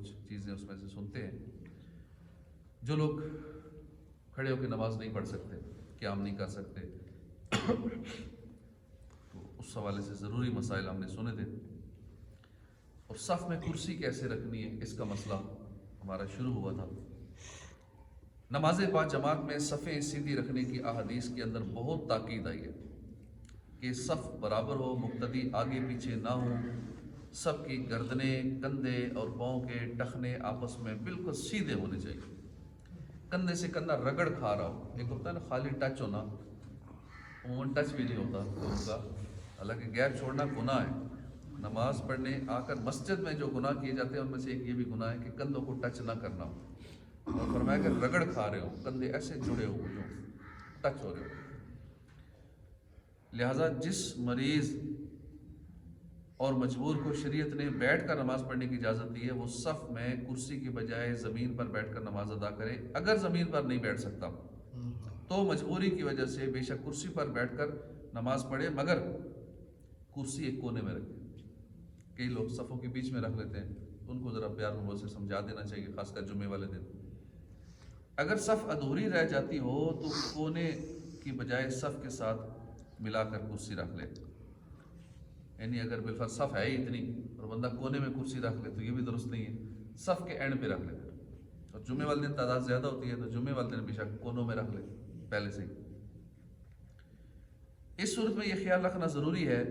کچھ چیزیں اس میں سے سنتے ہیں. جو لوگ کھڑے ہو کے نماز نہیں پڑھ سکتے، قیام نہیں کر سکتے، تو اس حوالے سے ضروری مسائل ہم نے سنے تھے. اور صف میں کرسی کیسے رکھنی ہے، اس کا مسئلہ ہمارا شروع ہوا تھا. نماز با جماعت میں صفیں سیدھی رکھنے کی احادیث کے اندر بہت تاکید آئی ہے کہ صف برابر ہو، مقتدی آگے پیچھے نہ ہوں، سب کی گردنیں، کندھے اور پاؤں کے ٹخنے آپس میں بالکل سیدھے ہونے چاہیے. کندھے سے کندھا رگڑ کھا رہا ہو، ایک ہوتا ہے نا خالی ٹچ ہونا، عموماً ٹچ بھی نہیں ہوتا ان کا، حالانکہ گیپ چھوڑنا گناہ ہے. نماز پڑھنے آ کر مسجد میں جو گناہ کیے جاتے ہیں ان میں سے ایک یہ بھی گناہ ہے کہ کندھوں کو ٹچ نہ کرنا ہو. اور فرمایا کہ رگڑ کھا رہے ہو، کندھے ایسے جڑے ہو جو ٹچ ہو رہے ہو. لہٰذا جس مریض اور مجبور کو شریعت نے بیٹھ کر نماز پڑھنے کی اجازت دی ہے وہ صف میں کرسی کی بجائے زمین پر بیٹھ کر نماز ادا کرے. اگر زمین پر نہیں بیٹھ سکتا تو مجبوری کی وجہ سے بے شک کرسی پر بیٹھ کر نماز پڑھے، مگر کرسی ایک کونے میں رکھے. کئی لوگ صفوں کے بیچ میں رکھ لیتے ہیں، ان کو ذرا پیار محبت سے سمجھا دینا چاہیے، خاص کر جمعے والے دن. اگر صف ادھوری رہ جاتی ہو تو کونے کی بجائے صف کے ساتھ ملا کر کرسی رکھ لے. یعنی اگر بالفرض صف ہے ہی اتنی اور بندہ کونے میں کرسی رکھ لے تو یہ بھی درست نہیں ہے، صف کے اینڈ پہ رکھ لے. اور جمعے والے دن تعداد زیادہ ہوتی ہے تو جمعے والے دن بے شک کونوں میں رکھ لے پہلے سے ہی. اس صورت میں یہ خیال رکھنا ضروری ہے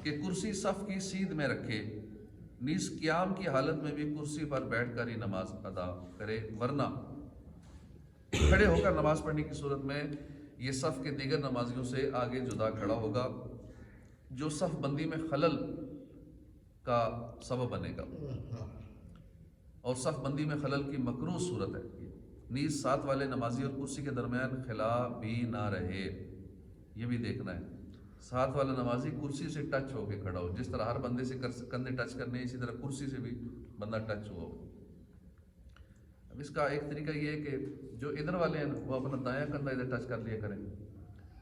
کہ کرسی صف کی سیدھ میں رکھے، نیز قیام کی حالت میں بھی کرسی پر بیٹھ کر ہی نماز ادا کرے، ورنہ کھڑے ہو کر نماز پڑھنے کی صورت میں یہ صف کے دیگر نمازیوں سے آگے جدا کھڑا ہوگا، جو صف بندی میں خلل کا سبب بنے گا. اور صف بندی میں خلل کی مکروہ صورت ہے. نیز ساتھ والے نمازی اور کرسی کے درمیان خلا بھی نہ رہے، یہ بھی دیکھنا ہے. ساتھ والا نمازی کرسی سے ٹچ ہو کے کھڑا ہو، جس طرح ہر بندے سے کندھے ٹچ کرنے ہیں اسی طرح کرسی سے بھی بندہ ٹچ ہوا ہو. اب اس کا ایک طریقہ یہ ہے کہ جو ادھر والے ہیں وہ اپنا دایاں کندھا ادھر ٹچ کر لیا کریں،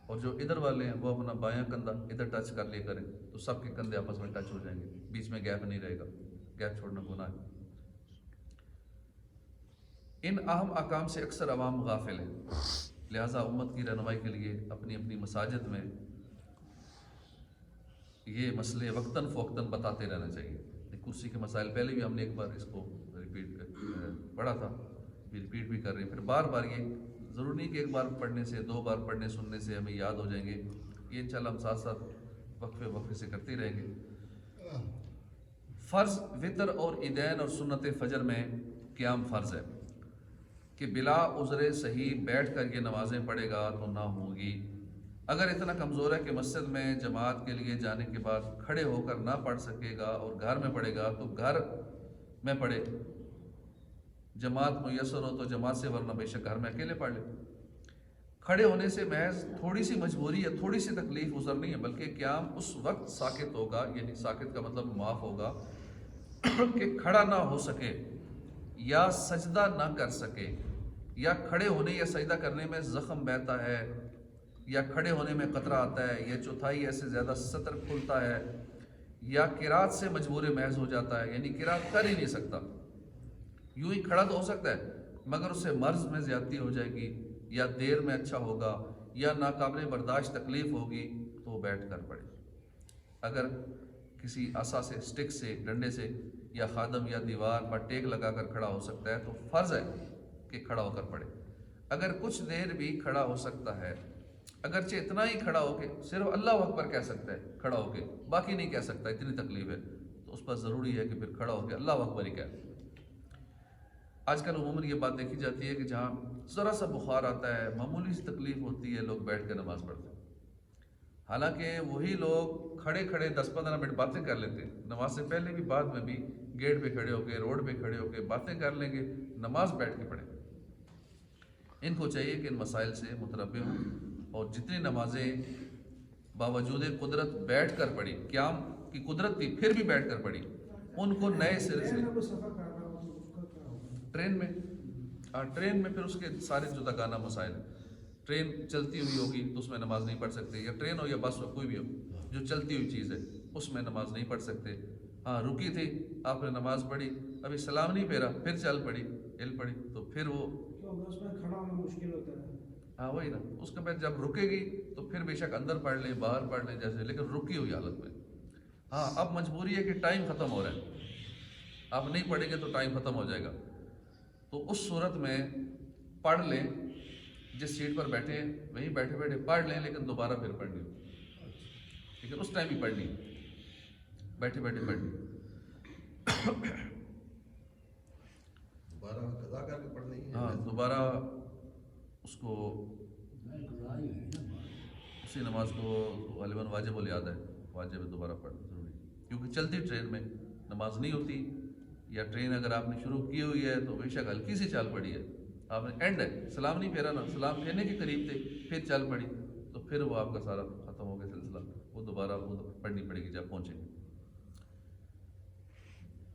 اور جو ادھر والے ہیں وہ اپنا بایاں کندھا ادھر ٹچ کر لیا کریں، تو سب کے کندھے آپس میں ٹچ ہو جائیں گے، بیچ میں گیپ نہیں رہے گا. گیپ چھوڑنا گناہ ہے. ان اہم احکام سے اکثر عوام غافل ہیں، لہٰذا امت کی رہنمائی کے لیے اپنی اپنی مساجد میں یہ مسئلے وقتاً فوقتاً بتاتے رہنا چاہیے. کرسی کے مسائل پہلے بھی ہم نے ایک بار اس کو ریپیٹ پڑھا تھا، ریپیٹ بھی کر رہے ہیں. پھر بار بار یہ ضرور نہیں کہ ایک بار پڑھنے سے، دو بار پڑھنے سننے سے ہمیں یاد ہو جائیں گے. یہ انشاءاللہ ہم ساتھ ساتھ وقفے سے کرتے رہیں گے. فرض وتر اور عیدین اور سنت فجر میں قیام فرض ہے کہ بلا عذر صحیح بیٹھ کر یہ نمازیں پڑھے گا تو نہ ہوگی. اگر اتنا کمزور ہے کہ مسجد میں جماعت کے لیے جانے کے بعد کھڑے ہو کر نہ پڑھ سکے گا اور گھر میں پڑھے گا تو گھر میں پڑھے. جماعت میسر ہو تو جماعت سے، ورنہ بے شک گھر میں اکیلے پڑھ لے. کھڑے ہونے سے محض تھوڑی سی مجبوری یا تھوڑی سی تکلیف عذر نہیں ہے، بلکہ قیام اس وقت ساقط ہوگا، یعنی ساقط کا مطلب معاف ہوگا، کہ کھڑا نہ ہو سکے یا سجدہ نہ کر سکے، یا کھڑے ہونے یا سجدہ کرنے میں زخم بہتا ہے، یا کھڑے ہونے میں قطرہ آتا ہے، یا چوتھائی ایسے زیادہ سطر کھلتا ہے، یا قرات سے مجبور محض ہو جاتا ہے، یعنی قرات کر ہی نہیں سکتا. یوں ہی کھڑا تو ہو سکتا ہے مگر اس سے مرض میں زیادتی ہو جائے گی، یا دیر میں اچھا ہوگا، یا ناقابل برداشت تکلیف ہوگی تو بیٹھ کر پڑھے. اگر کسی عصا سے، سٹک سے، ڈنڈے سے یا خادم یا دیوار پر ٹیک لگا کر کھڑا ہو سکتا ہے تو فرض ہے کہ کھڑا ہو کر پڑھے. اگر کچھ دیر بھی کھڑا ہو سکتا ہے، اگرچہ اتنا ہی کھڑا ہو کے صرف اللہ اکبر کہہ سکتا ہے کھڑا ہو کے، باقی نہیں کہہ سکتا، اتنی تکلیف ہے، تو اس پر ضروری ہے کہ پھر کھڑا ہو کے اللہ اکبر ہی کہے. آج کل عموماً یہ بات دیکھی جاتی ہے کہ جہاں ذرا سا بخار آتا ہے، معمولی سی تکلیف ہوتی ہے، لوگ بیٹھ کے نماز پڑھتے ہیں. حالانکہ وہی لوگ کھڑے کھڑے 10-15 منٹ باتیں کر لیتے ہیں، نماز سے پہلے بھی بعد میں بھی، گیٹ پہ کھڑے ہو کے، روڈ پہ کھڑے ہو کے باتیں کر لیں گے، نماز بیٹھ کے پڑھیں. ان کو چاہیے کہ ان مسائل سے متنبہ ہوں اور جتنی نمازیں باوجود قدرت بیٹھ کر پڑھی، قیام کی قدرت تھی پھر بھی بیٹھ کر پڑھی، ان کو نئے سرے سے ٹرین میں پھر اس کے سارے جداگانہ مسائل ہیں. ٹرین چلتی ہوئی ہوگی تو اس میں نماز نہیں پڑھ سکتے، یا ٹرین ہو یا بس ہو کوئی بھی ہو جو چلتی ہوئی چیز ہے اس میں نماز نہیں پڑھ سکتے. ہاں رکی تھی، آپ نے نماز پڑھی، ابھی سلام نہیں پھیرا، پھر چل پڑی ہل پڑی، تو پھر وہ کیونکہ اس میں کھڑا ہونا مشکل ہوتا ہے. ہاں وہی نا، اس کے بعد جب رکے گی تو پھر بے شک اندر پڑھ لیں باہر پڑھ لیں جیسے، لیکن رکی ہوئی حالت میں. ہاں اب مجبوری ہے کہ ٹائم ختم ہو رہا ہے، آپ نہیں پڑھیں گے تو ٹائم ختم ہو جائے گا، تو اس صورت میں پڑھ لیں، جس سیٹ پر بیٹھے ہیں وہیں بیٹھے بیٹھے پڑھ لیں، لیکن دوبارہ پھر پڑھنی ہو، لیکن اس ٹائم ہی پڑھنی، بیٹھے بیٹھے پڑھنی. دوبارہ قضا کر کے پڑھنی ہے. ہاں دوبارہ اس کو اسی نماز کو غالباً واجب الیاد ہے، واجب ہے دوبارہ پڑھنا ضروری، کیونکہ چلتی ٹرین میں نماز نہیں ہوتی، یا ٹرین اگر آپ نے شروع کی ہوئی ہے تو بے شک ہلکی سی چال پڑی ہے، آپ نے اینڈ ہے، سلام نہیں پھیرا نا، سلام پھیرنے کے قریب تھے پھر چال پڑی، تو پھر وہ آپ کا سارا ختم ہو گیا سلسلہ، وہ دوبارہ وہ پڑھنی پڑے گی جب پہنچیں گے.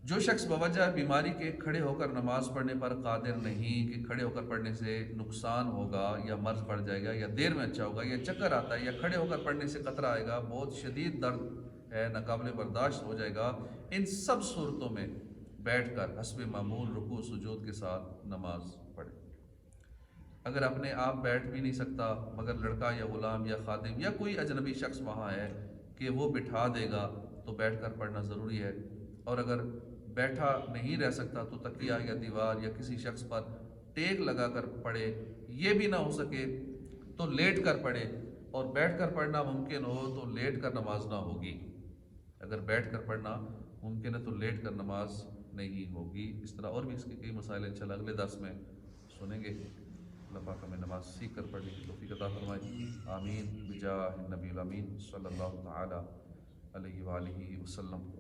جو شخص بوجہ بیماری کے کھڑے ہو کر نماز پڑھنے پر قادر نہیں، کہ کھڑے ہو کر پڑھنے سے نقصان ہوگا یا مرض بڑھ جائے گا یا دیر میں اچھا ہوگا یا چکر آتا ہے یا کھڑے ہو کر پڑھنے سے خطرہ آئے گا، بہت شدید درد ہے، ناقابل برداشت ہو جائے گا، ان سب صورتوں میں بیٹھ کر حسب معمول رکوع سجود کے ساتھ نماز پڑھے. اگر اپنے آپ بیٹھ بھی نہیں سکتا مگر لڑکا یا غلام یا خادم یا کوئی اجنبی شخص وہاں ہے کہ وہ بٹھا دے گا تو بیٹھ کر پڑھنا ضروری ہے، اور اگر بیٹھا نہیں رہ سکتا تو تکیہ یا دیوار یا کسی شخص پر ٹیک لگا کر پڑھے، یہ بھی نہ ہو سکے تو لیٹ کر پڑھے، اور بیٹھ کر پڑھنا ممکن ہو تو لیٹ کر نماز نہ ہوگی. اگر بیٹھ کر پڑھنا ممکن ہے تو لیٹ کر نماز نہیں ہوگی. اس طرح اور بھی اس کے کئی مسائل انشاءاللہ اگلے درس میں سنیں گے. اللہ پاک ہمیں نماز سیکھ کر پڑھنے کی توفیق عطا فرمائے. آمین بجاہ النبی الامین صلی اللہ تعالی علیہ وآلہ وسلم.